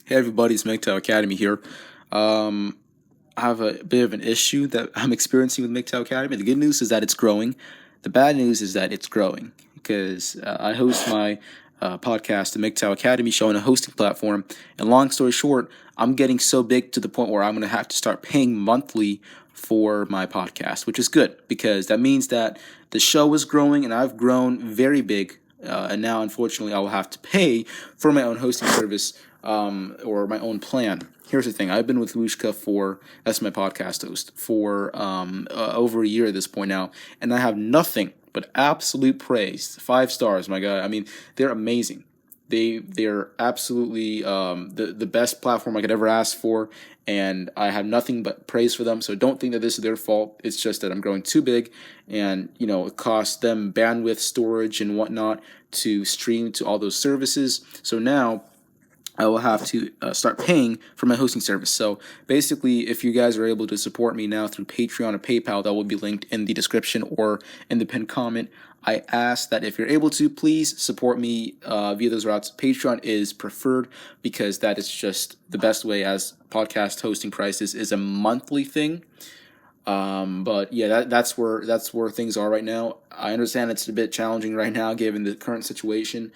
Hey everybody, it's MGTOW Academy here. I have a bit of an issue that I'm experiencing with MGTOW Academy. The good news is that it's growing. The bad news is that it's growing because I host my podcast, the MGTOW Academy show, on a hosting platform. And long story short, I'm getting so big to the point where I'm going to have to start paying monthly for my podcast, which is good because that means that the show is growing and I've grown very big. And now, unfortunately, I will have to pay for my own hosting service or my own plan. Here's the thing: I've been with Lushka that's my podcast host, for over a year at this point now, and I have nothing but absolute praise. 5 stars, my guy. I mean, they're amazing. They're absolutely the best platform I could ever ask for, and I have nothing but praise for them. So don't think that this is their fault. It's just that I'm growing too big, and it costs them bandwidth, storage, and whatnot to stream to all those services. So now I will have to start paying for my hosting service. So basically, if you guys are able to support me now through Patreon or PayPal, that will be linked in the description or in the pinned comment. I ask that if you're able to, please support me via those routes. Patreon is preferred because that is just the best way, as podcast hosting prices is a monthly thing. But yeah, that's where things are right now. I understand it's a bit challenging right now given the current situation.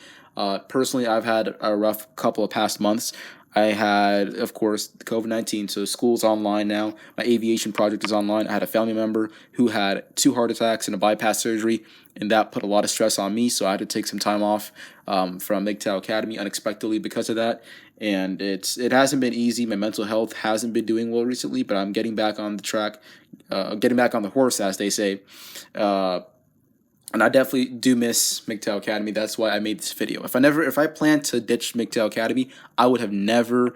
Personally, I've had a rough couple of past months. I had, of course, COVID-19, so school's online now. My aviation project is online. I had a family member who had 2 heart attacks and a bypass surgery, and that put a lot of stress on me, so I had to take some time off from MGTOW Academy unexpectedly because of that. And it hasn't been easy. My mental health hasn't been doing well recently, but I'm getting back on the track, getting back on the horse, as they say. And I definitely do miss MGTOW Academy. That's why I made this video. If I planned to ditch MGTOW Academy, I would have never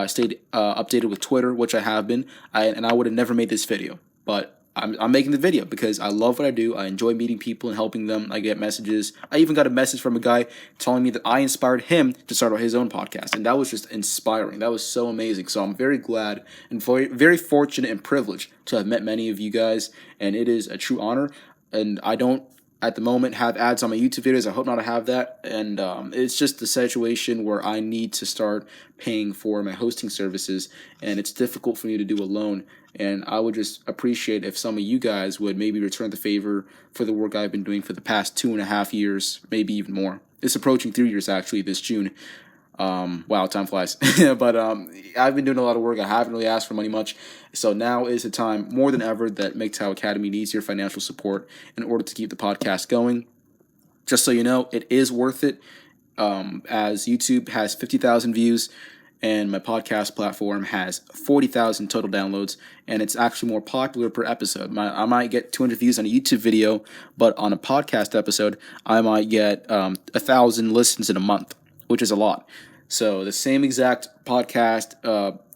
stayed updated with Twitter, which I have been, and I would have never made this video. But I'm making the video because I love what I do. I enjoy meeting people and helping them. I get messages. I even got a message from a guy telling me that I inspired him to start his own podcast, and that was just inspiring. That was so amazing. So I'm very glad and very fortunate and privileged to have met many of you guys, and it is a true honor. And I don't, at the moment, have ads on my YouTube videos. I hope not to have that. And it's just the situation where I need to start paying for my hosting services, and it's difficult for me to do alone. And I would just appreciate if some of you guys would maybe return the favor for the work I've been doing for the past 2.5 years, maybe even more. It's approaching 3 years actually this June. Wow, time flies. But I've been doing a lot of work. I haven't really asked for money much. So now is the time, more than ever, that MGTOW Academy needs your financial support in order to keep the podcast going. Just so you know, it is worth it, as YouTube has 50,000 views and my podcast platform has 40,000 total downloads, and it's actually more popular per episode. I might get 200 views on a YouTube video, but on a podcast episode, I might get 1,000 listens in a month, which is a lot. So the same exact podcast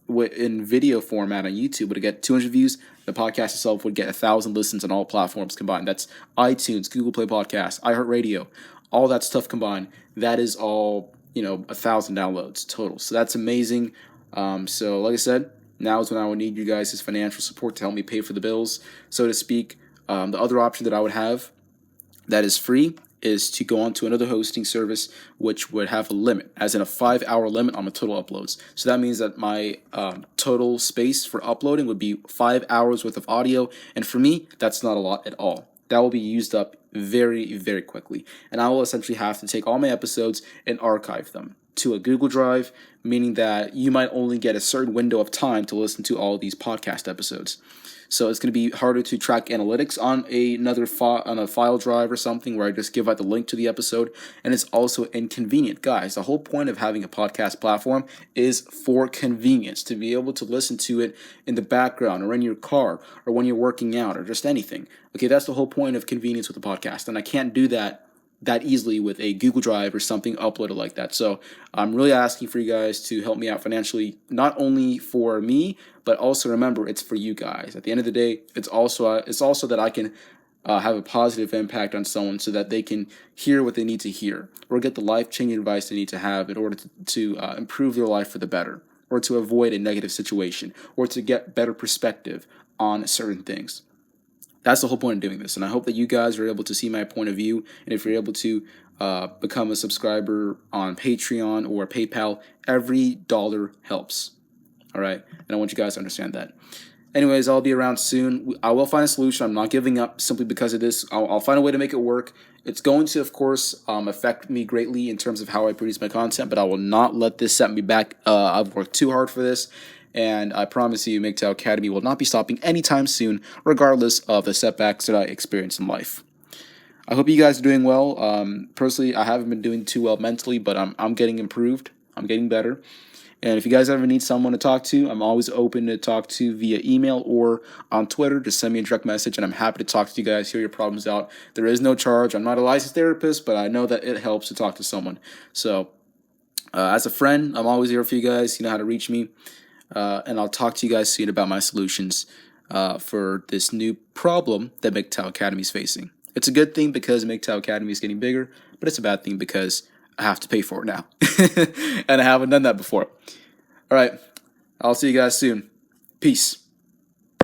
in video format on YouTube would get 200 views. The podcast itself would get 1,000 listens on all platforms combined. That's iTunes, Google Play Podcasts, iHeartRadio, all that stuff combined. That is all 1,000 downloads total. So that's amazing. So like I said, now is when I would need you guys' financial support to help me pay for the bills, so to speak. The other option that I would have that is free is to go on to another hosting service, which would have a limit, as in a 5-hour limit on my total uploads. So that means that my total space for uploading would be 5 hours worth of audio, and for me, that's not a lot at all. That will be used up very, very quickly, and I will essentially have to take all my episodes and archive them to a Google Drive, meaning that you might only get a certain window of time to listen to all these podcast episodes. So it's going to be harder to track analytics on on a file drive or something where I just give out the link to the episode, and it's also inconvenient. Guys, the whole point of having a podcast platform is for convenience, to be able to listen to it in the background or in your car or when you're working out or just anything. Okay, that's the whole point of convenience with the podcast, and I can't do that easily with a Google Drive or something uploaded like that. So I'm really asking for you guys to help me out financially, not only for me, but also remember, it's for you guys. At the end of the day, it's also that I can have a positive impact on someone so that they can hear what they need to hear or get the life-changing advice they need to have in order to improve their life for the better, or to avoid a negative situation, or to get better perspective on certain things. That's the whole point of doing this. And I hope that you guys are able to see my point of view. And if you're able to become a subscriber on Patreon or PayPal, every dollar helps. All right. And I want you guys to understand that. Anyways, I'll be around soon. I will find a solution. I'm not giving up simply because of this. I'll find a way to make it work. It's going to, of course, affect me greatly in terms of how I produce my content, but I will not let this set me back. I've worked too hard for this, and I promise you, MGTOW Academy will not be stopping anytime soon, regardless of the setbacks that I experience in life. I hope you guys are doing well. Personally, I haven't been doing too well mentally, but I'm getting improved. I'm getting better. And if you guys ever need someone to talk to, I'm always open to talk to via email or on Twitter. Just send me a direct message, and I'm happy to talk to you guys, hear your problems out. There is no charge. I'm not a licensed therapist, but I know that it helps to talk to someone. So as a friend, I'm always here for you guys. You know how to reach me. And I'll talk to you guys soon about my solutions for this new problem that MGTOW Academy is facing. It's a good thing because MGTOW Academy is getting bigger, but it's a bad thing because I have to pay for it now. And I haven't done that before. All right. I'll see you guys soon. Peace.